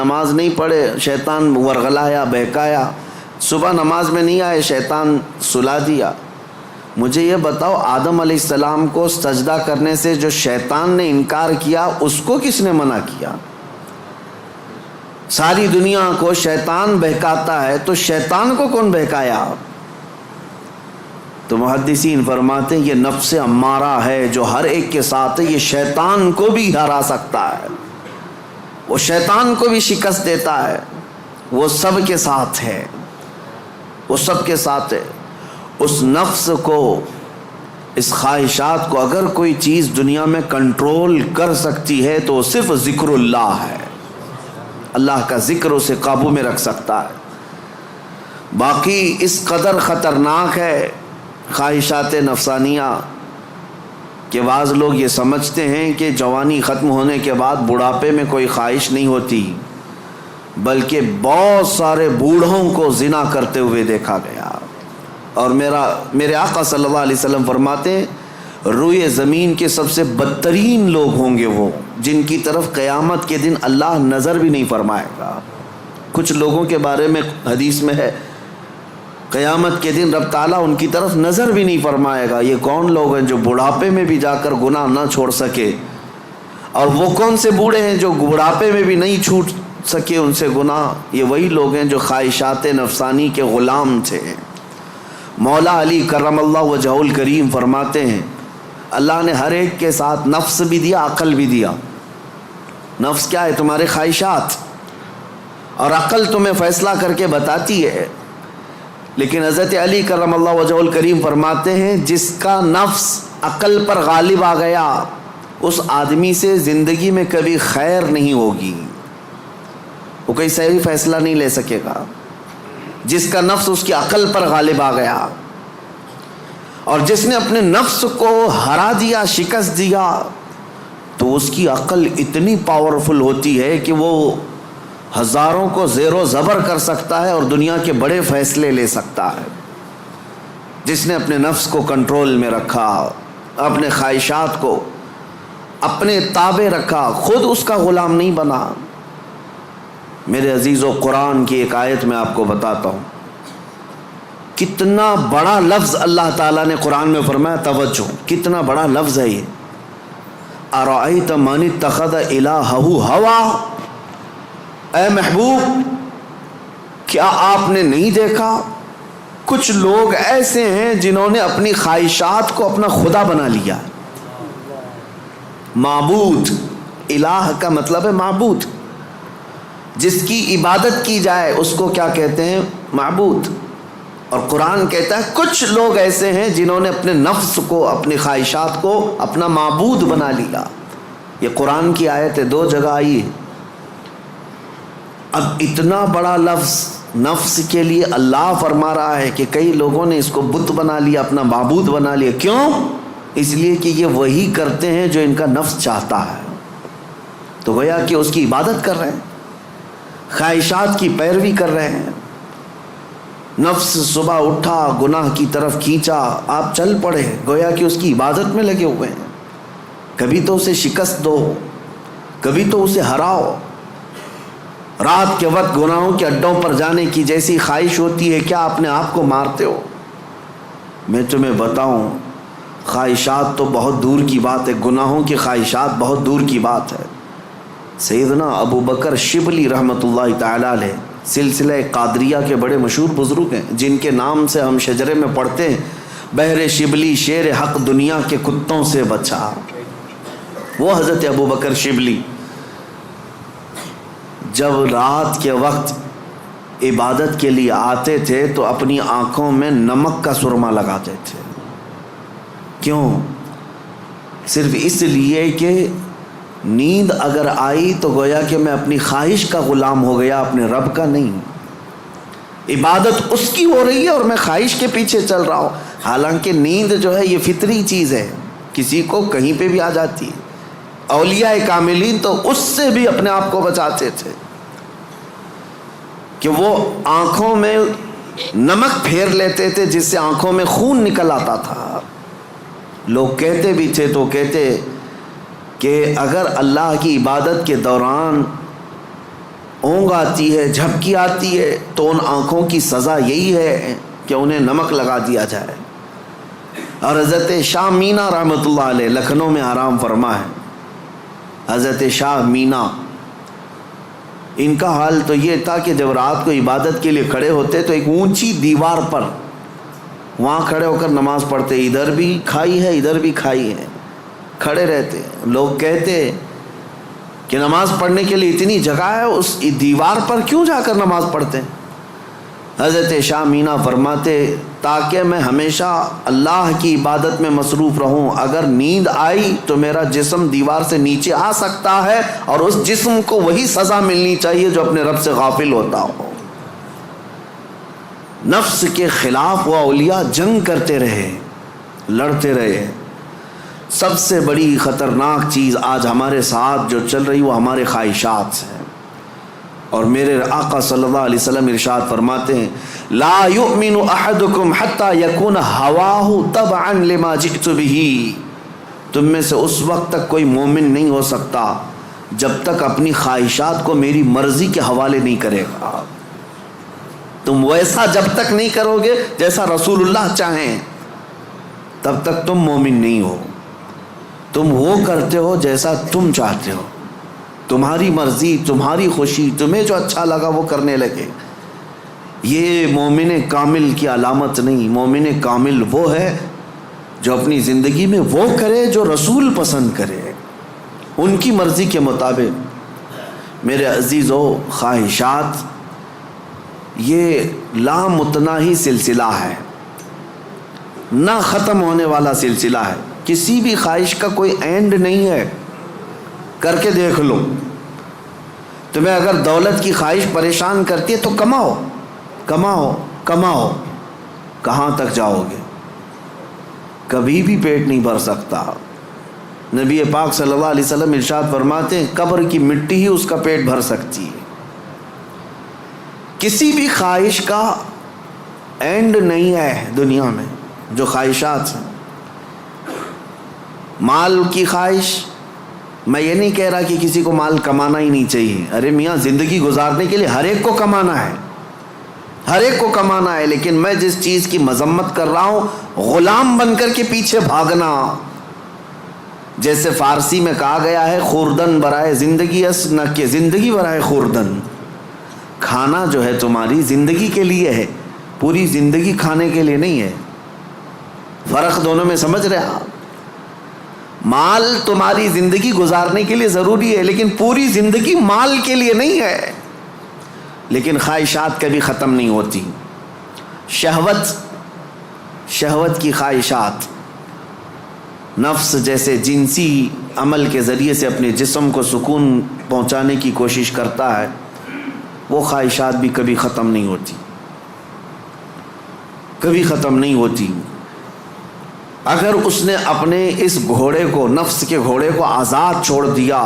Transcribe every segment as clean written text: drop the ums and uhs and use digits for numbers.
نماز نہیں پڑھے شیطان ورغلایا بہکایا، صبح نماز میں نہیں آئے شیطان سلا دیا۔ مجھے یہ بتاؤ آدم علیہ السلام کو سجدہ کرنے سے جو شیطان نے انکار کیا اس کو کس نے منع کیا؟ ساری دنیا کو شیطان بہکاتا ہے تو شیطان کو کون بہکایا؟ تو محدثین فرماتے ہیں یہ نفس امارہ ہے جو ہر ایک کے ساتھ ہے، یہ شیطان کو بھی ہرا سکتا ہے، وہ شیطان کو بھی شکست دیتا ہے، وہ سب کے ساتھ ہے، وہ سب کے ساتھ ہے۔ اس نفس کو، اس خواہشات کو اگر کوئی چیز دنیا میں کنٹرول کر سکتی ہے تو صرف ذکر اللہ ہے، اللہ کا ذکر اسے قابو میں رکھ سکتا ہے۔ باقی اس قدر خطرناک ہے خواہشات نفسانیہ کہ بعض لوگ یہ سمجھتے ہیں کہ جوانی ختم ہونے کے بعد بڑھاپے میں کوئی خواہش نہیں ہوتی، بلکہ بہت سارے بوڑھوں کو زنا کرتے ہوئے دیکھا گیا۔ اور میرے آقا صلی اللہ علیہ وسلم فرماتے ہیں روئے زمین کے سب سے بدترین لوگ ہوں گے وہ جن کی طرف قیامت کے دن اللہ نظر بھی نہیں فرمائے گا۔ کچھ لوگوں کے بارے میں حدیث میں ہے قیامت کے دن رب تعالیٰ ان کی طرف نظر بھی نہیں فرمائے گا۔ یہ کون لوگ ہیں جو بڑھاپے میں بھی جا کر گناہ نہ چھوڑ سکے؟ اور وہ کون سے بوڑھے ہیں جو بڑھاپے میں بھی نہیں چھوٹ سکے ان سے گناہ؟ یہ وہی لوگ ہیں جو خواہشات نفسانی کے غلام تھے۔ مولا علی کرم اللہ وجہہ الکریم فرماتے ہیں اللہ نے ہر ایک کے ساتھ نفس بھی دیا، عقل بھی دیا۔ نفس کیا ہے؟ تمہارے خواہشات، اور عقل تمہیں فیصلہ کر کے بتاتی ہے۔ لیکن حضرت علی کرم اللہ وجہہ الکریم فرماتے ہیں جس کا نفس عقل پر غالب آ گیا اس آدمی سے زندگی میں کبھی خیر نہیں ہوگی، وہ کوئی صحیح فیصلہ نہیں لے سکے گا۔ جس کا نفس اس کی عقل پر غالب آ گیا، اور جس نے اپنے نفس کو ہرا دیا، شکست دیا، تو اس کی عقل اتنی پاورفل ہوتی ہے کہ وہ ہزاروں کو زیر و زبر کر سکتا ہے اور دنیا کے بڑے فیصلے لے سکتا ہے۔ جس نے اپنے نفس کو کنٹرول میں رکھا، اپنے خواہشات کو اپنے تابع رکھا، خود اس کا غلام نہیں بنا۔ میرے عزیزو، قرآن کی ایک آیت میں آپ کو بتاتا ہوں، کتنا بڑا لفظ اللہ تعالیٰ نے قرآن میں فرمایا، توجہ کتنا بڑا لفظ ہے یہ۔ ارأیت من اتخذ الہہ ہوا، اے محبوب کیا آپ نے نہیں دیکھا کچھ لوگ ایسے ہیں جنہوں نے اپنی خواہشات کو اپنا خدا بنا لیا۔ معبود، الہ کا مطلب ہے معبود، جس کی عبادت کی جائے اس کو کیا کہتے ہیں؟ معبود۔ اور قرآن کہتا ہے کچھ لوگ ایسے ہیں جنہوں نے اپنے نفس کو، اپنی خواہشات کو اپنا معبود بنا لیا۔ یہ قرآن کی آیت ہے، 2 جگہ آئی ہے۔ اب اتنا بڑا لفظ نفس کے لیے اللہ فرما رہا ہے کہ کئی لوگوں نے اس کو بت بنا لیا، اپنا معبود بنا لیا۔ کیوں؟ اس لیے کہ یہ وہی کرتے ہیں جو ان کا نفس چاہتا ہے، تو گویا کہ اس کی عبادت کر رہے ہیں، خواہشات کی پیروی کر رہے ہیں۔ نفس صبح اٹھا گناہ کی طرف کھینچا، آپ چل پڑے، گویا کہ اس کی عبادت میں لگے ہوئے ہیں۔ کبھی تو اسے شکست دو، کبھی تو اسے ہراؤ۔ رات کے وقت گناہوں کے اڈوں پر جانے کی جیسی خواہش ہوتی ہے، کیا اپنے آپ کو مارتے ہو؟ میں تمہیں بتاؤں، خواہشات تو بہت دور کی بات ہے، گناہوں کی خواہشات بہت دور کی بات ہے۔ سیدنا ابو بکر شبلی رحمۃ اللہ تعالی علیہ سلسلہ قادریہ کے بڑے مشہور بزرگ ہیں، جن کے نام سے ہم شجرے میں پڑھتے ہیں بہر شبلی شیر حق دنیا کے کتوں سے بچا۔ وہ حضرت ابو بکر شبلی جب رات کے وقت عبادت کے لیے آتے تھے تو اپنی آنکھوں میں نمک کا سرما لگاتے تھے۔ کیوں؟ صرف اس لیے کہ نیند اگر آئی تو گویا کہ میں اپنی خواہش کا غلام ہو گیا، اپنے رب کا نہیں۔ عبادت اس کی ہو رہی ہے اور میں خواہش کے پیچھے چل رہا ہوں، حالانکہ نیند جو ہے یہ فطری چیز ہے، کسی کو کہیں پہ بھی آ جاتی ہے۔ اولیاء کاملین تو اس سے بھی اپنے آپ کو بچاتے تھے کہ وہ آنکھوں میں نمک پھیر لیتے تھے جس سے آنکھوں میں خون نکل آتا تھا۔ لوگ کہتے بھی تھے تو کہتے کہ اگر اللہ کی عبادت کے دوران اونگ آتی ہے، جھپکی آتی ہے، تو ان آنکھوں کی سزا یہی ہے کہ انہیں نمک لگا دیا جائے۔ اور حضرت شاہ مینا رحمۃ اللہ علیہ لکھنؤ میں آرام فرما ہے، حضرت شاہ مینا، ان کا حال تو یہ تھا کہ جب رات کو عبادت کے لیے کھڑے ہوتے تو ایک اونچی دیوار پر وہاں کھڑے ہو کر نماز پڑھتے، ادھر بھی کھائی ہے ادھر بھی کھائی ہے، کھڑے رہتے۔ لوگ کہتے کہ نماز پڑھنے کے لیے اتنی جگہ ہے، اس دیوار پر کیوں جا کر نماز پڑھتے؟ حضرت شاہ مینا فرماتے تاکہ میں ہمیشہ اللہ کی عبادت میں مصروف رہوں، اگر نیند آئی تو میرا جسم دیوار سے نیچے آ سکتا ہے اور اس جسم کو وہی سزا ملنی چاہیے جو اپنے رب سے غافل ہوتا ہو۔ نفس کے خلاف وہ اولیاء جنگ کرتے رہے، لڑتے رہے۔ سب سے بڑی خطرناک چیز آج ہمارے ساتھ جو چل رہی وہ ہمارے خواہشات ہیں، اور میرے آقا صلی اللہ علیہ وسلم ارشاد فرماتے ہیں لا یؤمن احدکم حتی یکون ہواہ تبعا لما جئت بہ، تم میں سے اس وقت تک کوئی مومن نہیں ہو سکتا جب تک اپنی خواہشات کو میری مرضی کے حوالے نہیں کرے گا۔ تم ویسا جب تک نہیں کرو گے جیسا رسول اللہ چاہیں تب تک تم مومن نہیں ہو۔ تم وہ کرتے ہو جیسا تم چاہتے ہو، تمہاری مرضی، تمہاری خوشی، تمہیں جو اچھا لگا وہ کرنے لگے۔ یہ مومن کامل کی علامت نہیں۔ مومن کامل وہ ہے جو اپنی زندگی میں وہ کرے جو رسول پسند کرے، ان کی مرضی کے مطابق۔ میرے عزیزو، خواہشات یہ لامتناہی سلسلہ ہے، نہ ختم ہونے والا سلسلہ ہے۔ کسی بھی خواہش کا کوئی اینڈ نہیں ہے۔ کر کے دیکھ لو، تمہیں اگر دولت کی خواہش پریشان کرتی ہے تو کماؤ کماؤ کماؤ، کہاں تک جاؤ گے؟ کبھی بھی پیٹ نہیں بھر سکتا۔ نبی پاک صلی اللہ علیہ وسلم ارشاد فرماتے ہیں قبر کی مٹی ہی اس کا پیٹ بھر سکتی ہے۔ کسی بھی خواہش کا اینڈ نہیں ہے دنیا میں۔ جو خواہشات ہیں، مال کی خواہش، میں یہ نہیں کہہ رہا کہ کسی کو مال کمانا ہی نہیں چاہیے، ارے میاں زندگی گزارنے کے لیے ہر ایک کو کمانا ہے، ہر ایک کو کمانا ہے، لیکن میں جس چیز کی مذمت کر رہا ہوں غلام بن کر کے پیچھے بھاگنا۔ جیسے فارسی میں کہا گیا ہے خوردن برائے زندگی اس نہ کہ زندگی برائے خوردن۔ کھانا جو ہے تمہاری زندگی کے لیے ہے، پوری زندگی کھانے کے لیے نہیں ہے۔ فرق دونوں میں سمجھ رہے آپ؟ مال تمہاری زندگی گزارنے کے لیے ضروری ہے، لیکن پوری زندگی مال کے لیے نہیں ہے۔ لیکن خواہشات کبھی ختم نہیں ہوتی۔ شہوت کی خواہشات، نفس جیسے جنسی عمل کے ذریعے سے اپنے جسم کو سکون پہنچانے کی کوشش کرتا ہے، وہ خواہشات بھی کبھی ختم نہیں ہوتی، کبھی ختم نہیں ہوتی۔ اگر اس نے اپنے اس گھوڑے کو، نفس کے گھوڑے کو آزاد چھوڑ دیا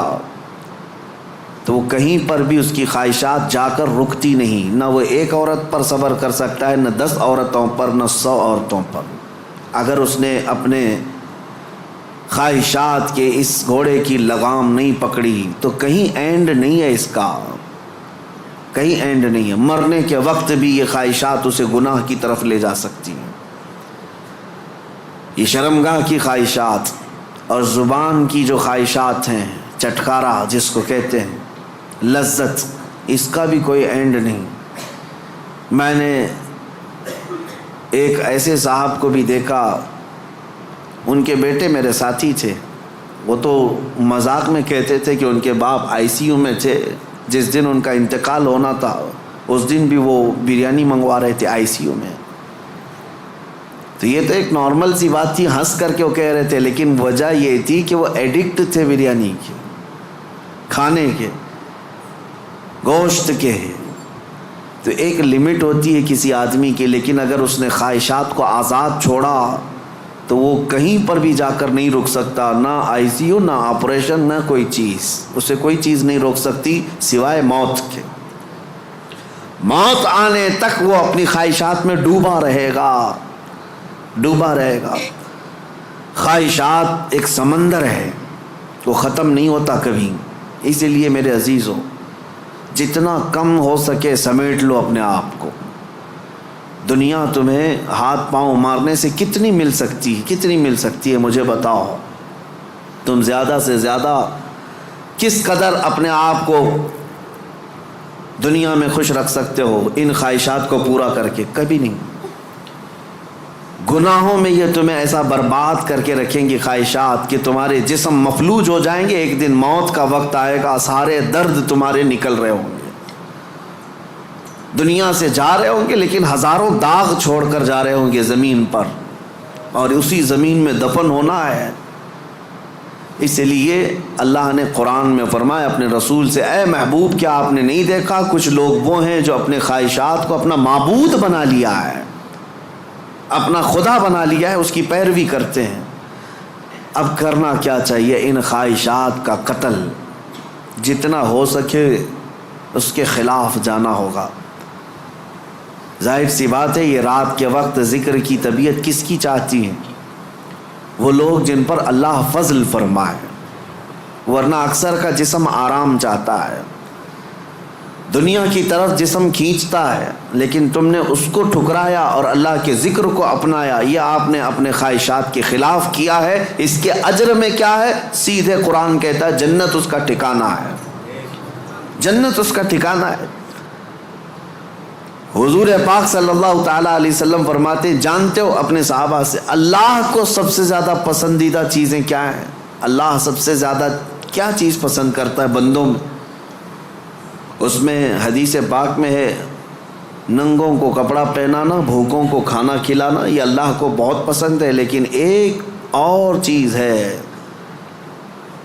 تو وہ کہیں پر بھی اس کی خواہشات جا کر رکتی نہیں۔ نہ وہ ایک عورت پر صبر کر سکتا ہے، نہ 10 عورتوں پر، نہ 100 عورتوں پر۔ اگر اس نے اپنے خواہشات کے اس گھوڑے کی لگام نہیں پکڑی تو کہیں اینڈ نہیں ہے اس کا، کہیں اینڈ نہیں ہے۔ مرنے کے وقت بھی یہ خواہشات اسے گناہ کی طرف لے جا سکتی ہیں۔ یہ شرمگاہ کی خواہشات اور زبان کی جو خواہشات ہیں، چٹکارا جس کو کہتے ہیں، لذت، اس کا بھی کوئی اینڈ نہیں۔ میں نے ایک ایسے صاحب کو بھی دیکھا، ان کے بیٹے میرے ساتھی تھے، وہ تو مذاق میں کہتے تھے کہ ان کے باپ ICU میں تھے، جس دن ان کا انتقال ہونا تھا اس دن بھی وہ بریانی منگوا رہے تھے ICU میں۔ تو یہ تو ایک نارمل سی بات تھی، ہنس کر کے وہ کہہ رہے تھے، لیکن وجہ یہ تھی کہ وہ ایڈکٹ تھے بریانی کے، کھانے کے، گوشت کے۔ تو ایک لمٹ ہوتی ہے کسی آدمی کی، لیکن اگر اس نے خواہشات کو آزاد چھوڑا تو وہ کہیں پر بھی جا کر نہیں رک سکتا، نہ ICU، نہ آپریشن، نہ کوئی چیز، اسے کوئی چیز نہیں روک سکتی سوائے موت کے۔ موت آنے تک وہ اپنی خواہشات میں ڈوبا رہے گا، ڈوبا رہے گا۔ خواہشات ایک سمندر ہے، وہ ختم نہیں ہوتا کبھی۔ اسی لیے میرے عزیزوں، جتنا کم ہو سکے سمیٹ لو اپنے آپ کو. دنیا تمہیں ہاتھ پاؤں مارنے سے کتنی مل سکتی ہے مجھے بتاؤ. تم زیادہ سے زیادہ کس قدر اپنے آپ کو دنیا میں خوش رکھ سکتے ہو ان خواہشات کو پورا کر کے؟ کبھی نہیں. گناہوں میں یہ تمہیں ایسا برباد کر کے رکھیں گی خواہشات کہ تمہارے جسم مفلوج ہو جائیں گے. ایک دن موت کا وقت آئے گا، سارے درد تمہارے نکل رہے ہوں گے. دنیا سے جا رہے ہوں گے لیکن ہزاروں داغ چھوڑ کر جا رہے ہوں گے زمین پر، اور اسی زمین میں دفن ہونا ہے. اس لیے اللہ نے قرآن میں فرمایا اپنے رسول سے، اے محبوب کیا آپ نے نہیں دیکھا کچھ لوگ وہ ہیں جو اپنے خواہشات کو اپنا معبود بنا لیا ہے، اپنا خدا بنا لیا ہے، اس کی پیروی کرتے ہیں. اب کرنا کیا چاہیے؟ ان خواہشات کا قتل جتنا ہو سکے اس کے خلاف جانا ہوگا. ظاہر سی بات ہے یہ رات کے وقت ذکر کی طبیعت کس کی چاہتی ہے؟ وہ لوگ جن پر اللہ فضل فرمائے، ورنہ اکثر کا جسم آرام چاہتا ہے، دنیا کی طرف جسم کھینچتا ہے، لیکن تم نے اس کو ٹھکرایا اور اللہ کے ذکر کو اپنایا. یہ آپ نے اپنے خواہشات کے خلاف کیا ہے. اس کے اجر میں کیا ہے؟ سیدھے قرآن کہتا ہے جنت اس کا ٹھکانہ ہے، جنت اس کا ٹھکانہ ہے. حضور پاک صلی اللہ تعالیٰ علیہ وسلم فرماتے ہیں، جانتے ہو اپنے صحابہ سے اللہ کو سب سے زیادہ پسندیدہ چیزیں کیا ہیں؟ اللہ سب سے زیادہ کیا چیز پسند کرتا ہے بندوں میں؟ اس میں حدیث پاک میں ہے ننگوں کو کپڑا پہنانا، بھوکوں کو کھانا کھلانا، یہ اللہ کو بہت پسند ہے. لیکن ایک اور چیز ہے،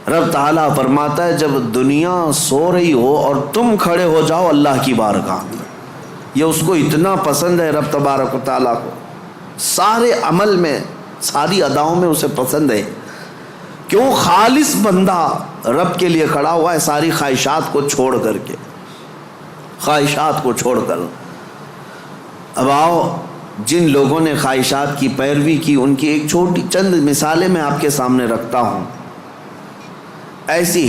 رب تعالیٰ فرماتا ہے جب دنیا سو رہی ہو اور تم کھڑے ہو جاؤ اللہ کی بارگاہ میں، یہ اس کو اتنا پسند ہے رب تبارک و تعالیٰ کو. سارے عمل میں، ساری اداؤں میں اسے پسند ہے. کیوں؟ خالص بندہ رب کے لیے کھڑا ہوا ہے، ساری خواہشات کو چھوڑ کر کے، خواہشات کو چھوڑ کر. اب آؤ جن لوگوں نے خواہشات کی پیروی کی ان کی ایک چھوٹی چند مثالیں میں آپ کے سامنے رکھتا ہوں. ایسی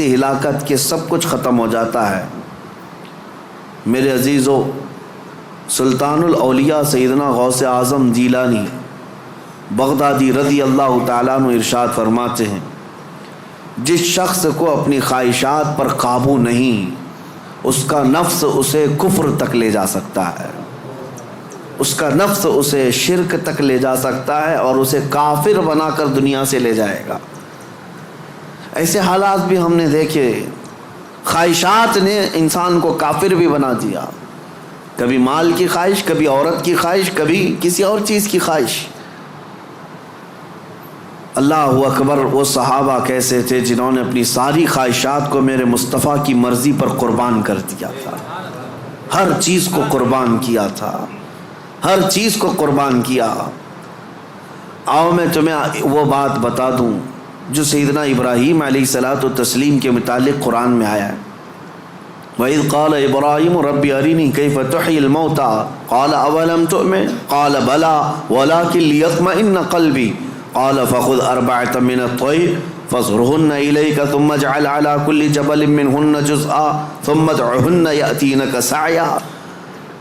ہلاکت کہ سب کچھ ختم ہو جاتا ہے. میرے عزیزو، سلطان الاولیاء سیدنا غوث اعظم جیلانی بغدادی رضی اللہ تعالیٰ عنہ ارشاد فرماتے ہیں، جس شخص کو اپنی خواہشات پر قابو نہیں، اس کا نفس اسے کفر تک لے جا سکتا ہے، اس کا نفس اسے شرک تک لے جا سکتا ہے اور اسے کافر بنا کر دنیا سے لے جائے گا. ایسے حالات بھی ہم نے دیکھے. خواہشات نے انسان کو کافر بھی بنا دیا. کبھی مال کی خواہش، کبھی عورت کی خواہش، کبھی کسی اور چیز کی خواہش. اللہ اکبر، وہ صحابہ کیسے تھے جنہوں نے اپنی ساری خواہشات کو میرے مصطفیٰ کی مرضی پر قربان کر دیا تھا. ہر چیز کو قربان کیا تھا، ہر چیز کو قربان کیا. آؤ میں تمہیں وہ بات بتا دوں جو سیدنا ابراہیم علیہ الصلوۃ والتسلیم کے متعلق قرآن میں آیا ہے. وَإِذْ قَالَ إِبْرَاهِيمُ رَبِّ أَرِنِي كَيْفَ تُحْيِي الْمَوْتَى قَالَ أَوَلَمْ تُؤْمِنْ قَالَ بَلَى وَلَكِنْ لِيَطْمَئِنَّ قَلْبِي قَالَ فَخُذْ أَرْبَعَةً مِنَ الطَّيْرِ فَاصْرُهُنَّ إِلَيْكَ ثُمَّ اجْعَلْ عَلَى كُلِّ جَبَلٍ مِّنْهُنَّ جُزْءًا ثُمَّ ادْعُهُنَّ يَأْتِينَكَ سَعْيًا.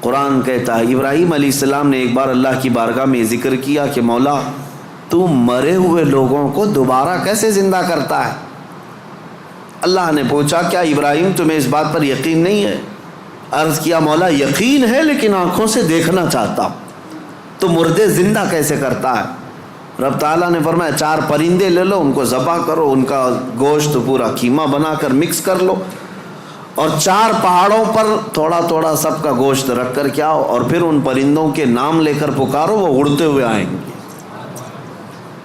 قرآن کہتا ہے ابراہیم علیہ السلام نے ایک بار اللہ کی بارگاہ میں ذکر کیا کہ مولا تو مرے ہوئے لوگوں کو دوبارہ کیسے زندہ کرتا ہے؟ اللہ نے پوچھا کیا ابراہیم تمہیں اس بات پر یقین نہیں ہے؟ عرض کیا مولا یقین ہے لیکن آنکھوں سے دیکھنا چاہتا ہوں. تو مردے زندہ کیسے کرتا ہے؟ رب تعالیٰ نے فرمایا 4 پرندے لے لو، ان کو ذبح کرو، ان کا گوشت پورا قیمہ بنا کر مکس کر لو، اور 4 پہاڑوں پر تھوڑا تھوڑا سب کا گوشت رکھ کر کے آؤ، اور پھر ان پرندوں کے نام لے کر پکارو، وہ اڑتے ہوئے آئیں گے.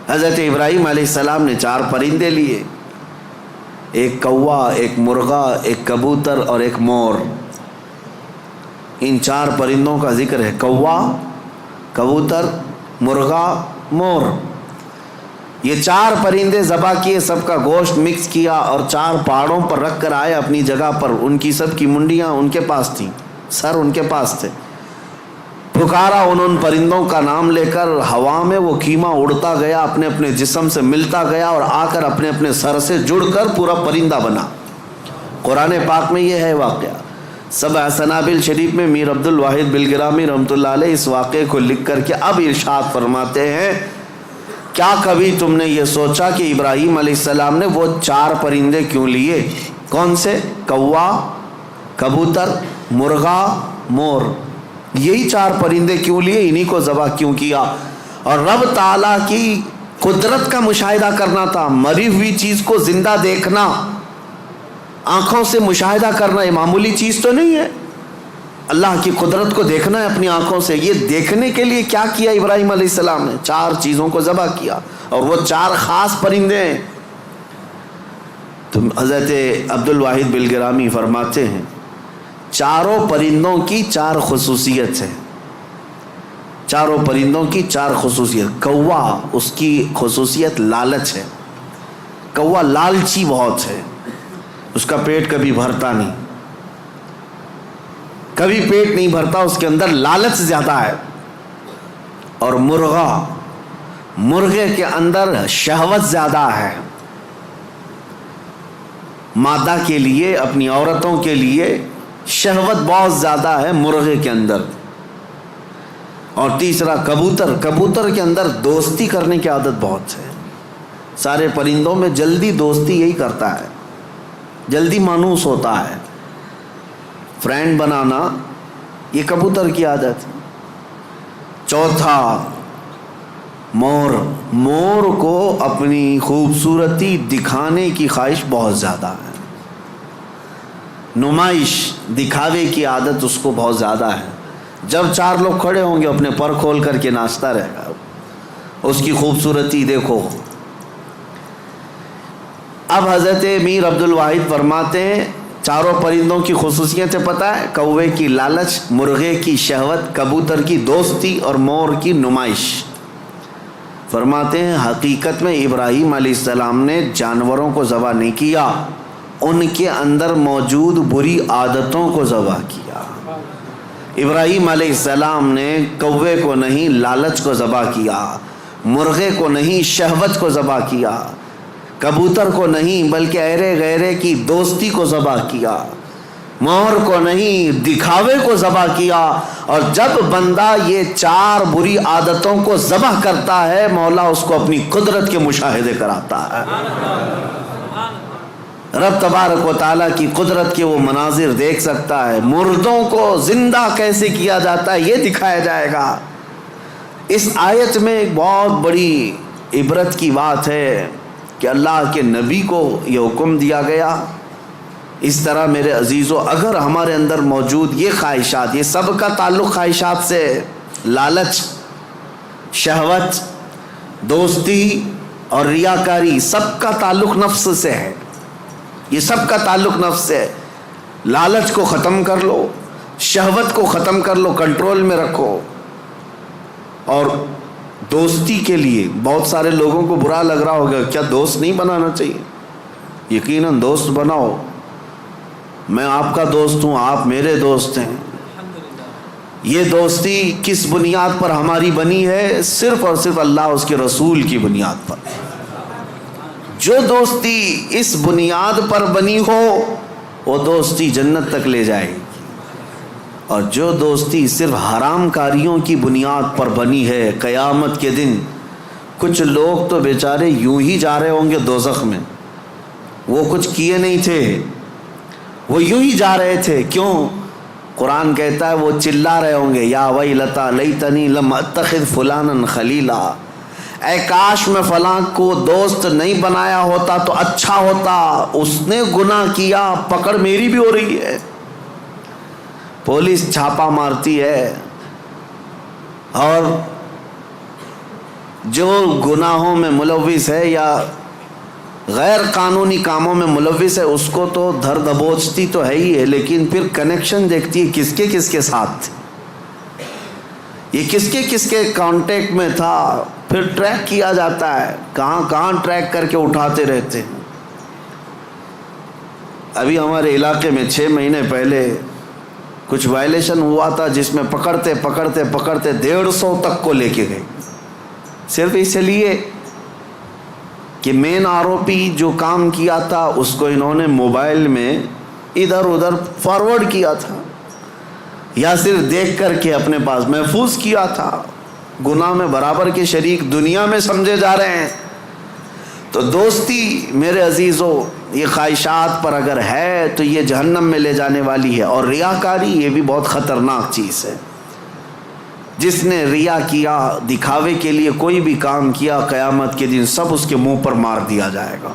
حضرت ابراہیم علیہ السلام نے 4 پرندے لیے، ایک کوا، ایک مرغا، ایک کبوتر اور ایک مور. ان 4 پرندوں کا ذکر ہے، کوا، کبوتر، مرغا، مور. یہ 4 پرندے ذبح کیے، سب کا گوشت مکس کیا اور 4 پہاڑوں پر رکھ کر آئے اپنی جگہ پر. ان کی سب کی منڈیاں ان کے پاس تھیں، سر ان کے پاس تھے. پکارا ان پرندوں کا نام لے کر، ہوا میں وہ قیمہ اڑتا گیا، اپنے اپنے جسم سے ملتا گیا اور آ کر اپنے اپنے سر سے جڑ کر پورا پرندہ بنا. قرآن پاک میں یہ ہے واقعہ. سبع سنابل شریف میں میر عبد الواحد بلگرامی رحمۃ اللہ علیہ اس واقعے کو لکھ کر کے اب ارشاد فرماتے ہیں کیا کبھی تم نے یہ سوچا کہ ابراہیم علیہ السلام نے وہ 4 پرندے کیوں لیے؟ کون سے؟ کوا، کبوتر، مرغا، مور. یہی 4 پرندے کیوں لیے؟ انہی کو ذبح کیوں کیا؟ اور رب تعالیٰ کی قدرت کا مشاہدہ کرنا تھا. مری ہوئی چیز کو زندہ دیکھنا، آنکھوں سے مشاہدہ کرنا یہ معمولی چیز تو نہیں ہے. اللہ کی قدرت کو دیکھنا ہے اپنی آنکھوں سے. یہ دیکھنے کے لیے کیا کیا ابراہیم علیہ السلام نے؟ 4 چیزوں کو ذبح کیا، اور وہ 4 خاص پرندے ہیں. تو حضرت عبد الواحد بلگرامی فرماتے ہیں چاروں پرندوں کی 4 خصوصیت ہے. چاروں پرندوں کی 4 خصوصیت. کوا، اس کی خصوصیت لالچ ہے. کوا لالچی بہت ہے، اس کا پیٹ کبھی بھرتا نہیں، کبھی پیٹ نہیں بھرتا، اس کے اندر لالچ زیادہ ہے. اور مرغا، مرغے کے اندر شہوت زیادہ ہے، مادہ کے لیے، اپنی عورتوں کے لیے شہوت بہت زیادہ ہے مرغے کے اندر. اور تیسرا کبوتر، کبوتر کے اندر دوستی کرنے کی عادت بہت ہے. سارے پرندوں میں جلدی دوستی یہی کرتا ہے، جلدی مانوس ہوتا ہے، فرینڈ بنانا یہ کبوتر کی عادت ہے. چوتھا مور، مور کو اپنی خوبصورتی دکھانے کی خواہش بہت زیادہ ہے. نمائش، دکھاوے کی عادت اس کو بہت زیادہ ہے. جب 4 لوگ کھڑے ہوں گے اپنے پر کھول کر کے ناچتا رہے گا. اس کی خوبصورتی دیکھو. اب حضرت میر عبد الواحد فرماتے ہیں 4 پرندوں کی خصوصیتیں پتہ ہے؟ کوے کی لالچ، مرغے کی شہوت، کبوتر کی دوستی اور مور کی نمائش. فرماتے ہیں حقیقت میں ابراہیم علیہ السلام نے جانوروں کو ذبح نہیں کیا، ان کے اندر موجود بری عادتوں کو ذبح کیا. ابراہیم علیہ السلام نے کوے کو نہیں لالچ کو ذبح کیا، مرغے کو نہیں شہوت کو ذبح کیا، کبوتر کو نہیں بلکہ ایرے غیرے کی دوستی کو ذبح کیا، مور کو نہیں دکھاوے کو ذبح کیا. اور جب بندہ یہ 4 بری عادتوں کو ذبح کرتا ہے مولا اس کو اپنی قدرت کے مشاہدے کراتا ہے. رب تبارک و تعالیٰ کی قدرت کے وہ مناظر دیکھ سکتا ہے. مردوں کو زندہ کیسے کیا جاتا ہے یہ دکھایا جائے گا. اس آیت میں ایک بہت بڑی عبرت کی بات ہے کہ اللہ کے نبی کو یہ حکم دیا گیا. اس طرح میرے عزیزو اگر ہمارے اندر موجود یہ خواہشات، یہ سب کا تعلق خواہشات سے، لالچ، شہوت، دوستی اور ریاکاری، سب کا تعلق نفس سے ہے. یہ سب کا تعلق نفس سے ہے. لالچ کو ختم کر لو، شہوت کو ختم کر لو، کنٹرول میں رکھو. اور دوستی کے لیے بہت سارے لوگوں کو برا لگ رہا ہوگا کیا دوست نہیں بنانا چاہیے؟ یقیناً دوست بناؤ. میں آپ کا دوست ہوں، آپ میرے دوست ہیں. یہ دوستی کس بنیاد پر ہماری بنی ہے؟ صرف اور صرف اللہ اس کے رسول کی بنیاد پر. جو دوستی اس بنیاد پر بنی ہو وہ دوستی جنت تک لے جائے گی. اور جو دوستی صرف حرام کاریوں کی بنیاد پر بنی ہے، قیامت کے دن کچھ لوگ تو بیچارے یوں ہی جا رہے ہوں گے دوزخ میں. وہ کچھ کیے نہیں تھے، وہ یوں ہی جا رہے تھے. کیوں؟ قرآن کہتا ہے وہ چلا رہے ہوں گے یا ویلتا لیتنی لم اتخذ فلانا خلیلا، اے کاش میں فلاں کو دوست نہیں بنایا ہوتا تو اچھا ہوتا، اس نے گناہ کیا، پکڑ میری بھی ہو رہی ہے. پولیس چھاپا مارتی ہے اور جو گناہوں میں ملوث ہے یا غیر قانونی کاموں میں ملوث ہے اس کو تو دھر دبوچتی تو ہے ہی ہے، لیکن پھر کنیکشن دیکھتی ہے کس کے ساتھ، یہ کس کے کانٹیکٹ میں تھا. پھر ٹریک کیا جاتا ہے، کہاں ٹریک کر کے اٹھاتے رہتے ہیں. ابھی ہمارے علاقے میں 6 مہینے پہلے کچھ وائلیشن ہوا تھا جس میں پکڑتے 150 تک کو لے کے گئے، صرف اس لیے کہ مین آروپی جو کام کیا تھا اس کو انہوں نے موبائل میں ادھر ادھر فارورڈ کیا تھا یا صرف دیکھ کر کے اپنے پاس محفوظ کیا تھا؟ گناہ میں برابر کے شریک دنیا میں سمجھے جا رہے ہیں۔ تو دوستی میرے عزیزو یہ خواہشات پر اگر ہے تو یہ جہنم میں لے جانے والی ہے، اور ریاکاری یہ بھی بہت خطرناک چیز ہے۔ جس نے ریا کیا، دکھاوے کے لیے کوئی بھی کام کیا، قیامت کے دن سب اس کے منہ پر مار دیا جائے گا۔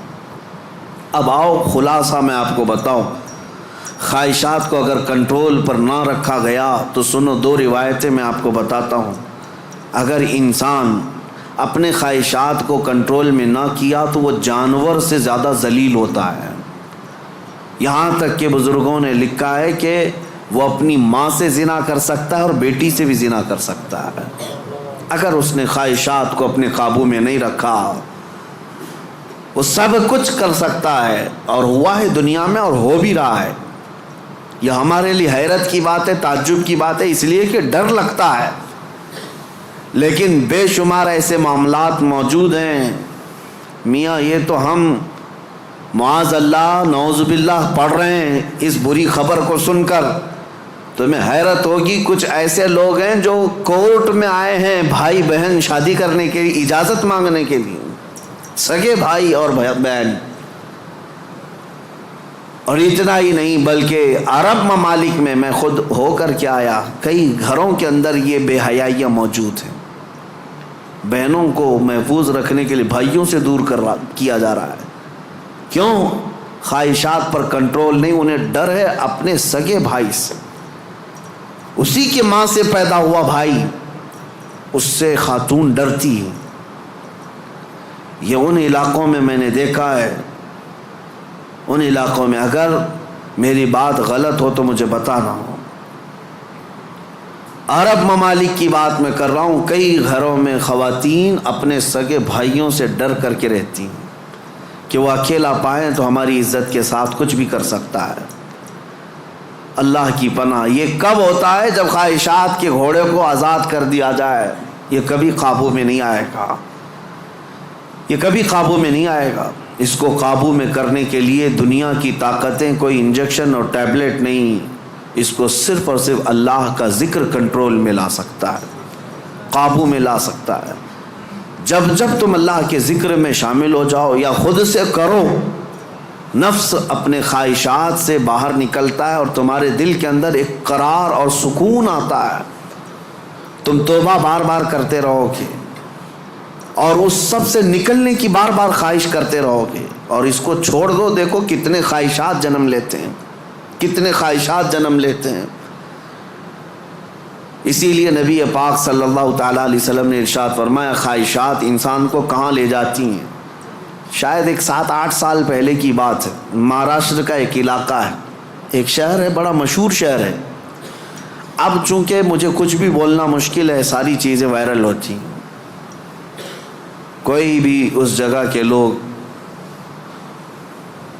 اب آؤ خلاصہ میں آپ کو بتاؤں، خواہشات کو اگر کنٹرول پر نہ رکھا گیا تو سنو، دو روایتیں میں آپ کو بتاتا ہوں۔ اگر انسان اپنے خواہشات کو کنٹرول میں نہ کیا تو وہ جانور سے زیادہ ذلیل ہوتا ہے۔ یہاں تک کہ بزرگوں نے لکھا ہے کہ وہ اپنی ماں سے زنا کر سکتا ہے اور بیٹی سے بھی زنا کر سکتا ہے اگر اس نے خواہشات کو اپنے قابو میں نہیں رکھا۔ وہ سب کچھ کر سکتا ہے، اور ہوا ہے دنیا میں اور ہو بھی رہا ہے۔ یہ ہمارے لیے حیرت کی بات ہے، تعجب کی بات ہے، اس لیے کہ ڈر لگتا ہے، لیکن بے شمار ایسے معاملات موجود ہیں میاں، یہ تو ہم معاذ اللہ نعوذ باللہ پڑھ رہے ہیں اس بری خبر کو سن کر، تمہیں حیرت ہوگی۔ کچھ ایسے لوگ ہیں جو کورٹ میں آئے ہیں بھائی بہن شادی کرنے کے لیے، اجازت مانگنے کے لیے، سگے بھائی اور بہن۔ اور اتنا ہی نہیں بلکہ عرب ممالک میں خود ہو کر کے آیا، کئی گھروں کے اندر یہ بے حیائیاں موجود ہیں۔ بہنوں کو محفوظ رکھنے کے لیے بھائیوں سے دور کیا جا رہا ہے۔ کیوں؟ خواہشات پر کنٹرول نہیں، انہیں ڈر ہے اپنے سگے بھائی سے، اسی کے ماں سے پیدا ہوا بھائی، اس سے خاتون ڈرتی ہے۔ یہ ان علاقوں میں نے دیکھا ہے، ان علاقوں میں، اگر میری بات غلط ہو تو مجھے بتانا ہو۔ عرب ممالک کی بات میں کر رہا ہوں، کئی گھروں میں خواتین اپنے سگے بھائیوں سے ڈر کر کے رہتی ہیں کہ وہ اکیلا پائیں تو ہماری عزت کے ساتھ کچھ بھی کر سکتا ہے۔ اللہ کی پناہ، یہ کب ہوتا ہے؟ جب خواہشات کے گھوڑے کو آزاد کر دیا جائے۔ یہ کبھی قابو میں نہیں آئے گا، یہ کبھی قابو میں نہیں آئے گا۔ اس کو قابو میں کرنے کے لیے دنیا کی طاقتیں، کوئی انجیکشن اور ٹیبلٹ نہیں، اس کو صرف اور صرف اللہ کا ذکر کنٹرول میں لا سکتا ہے، قابو میں لا سکتا ہے۔ جب تم اللہ کے ذکر میں شامل ہو جاؤ یا خود سے کرو، نفس اپنے خواہشات سے باہر نکلتا ہے اور تمہارے دل کے اندر ایک قرار اور سکون آتا ہے۔ تم توبہ بار بار کرتے رہو گے اور اس سب سے نکلنے کی بار بار خواہش کرتے رہو گے، اور اس کو چھوڑ دو، دیکھو کتنے خواہشات جنم لیتے ہیں، کتنے خواہشات جنم لیتے ہیں۔ اسی لیے نبی پاک صلی اللہ تعالیٰ علیہ وسلم نے ارشاد فرمایا، خواہشات انسان کو کہاں لے جاتی ہیں۔ شاید ایک 7-8 سال پہلے کی بات ہے، مہاراشٹر کا ایک علاقہ ہے، ایک شہر ہے، بڑا مشہور شہر ہے۔ اب چونکہ مجھے کچھ بھی بولنا مشکل ہے، ساری چیزیں وائرل ہوتی ہیں، کوئی بھی اس جگہ کے لوگ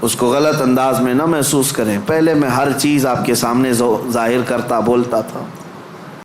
اس کو غلط انداز میں نہ محسوس کریں۔ پہلے میں ہر چیز آپ کے سامنے ظاہر کرتا، بولتا تھا،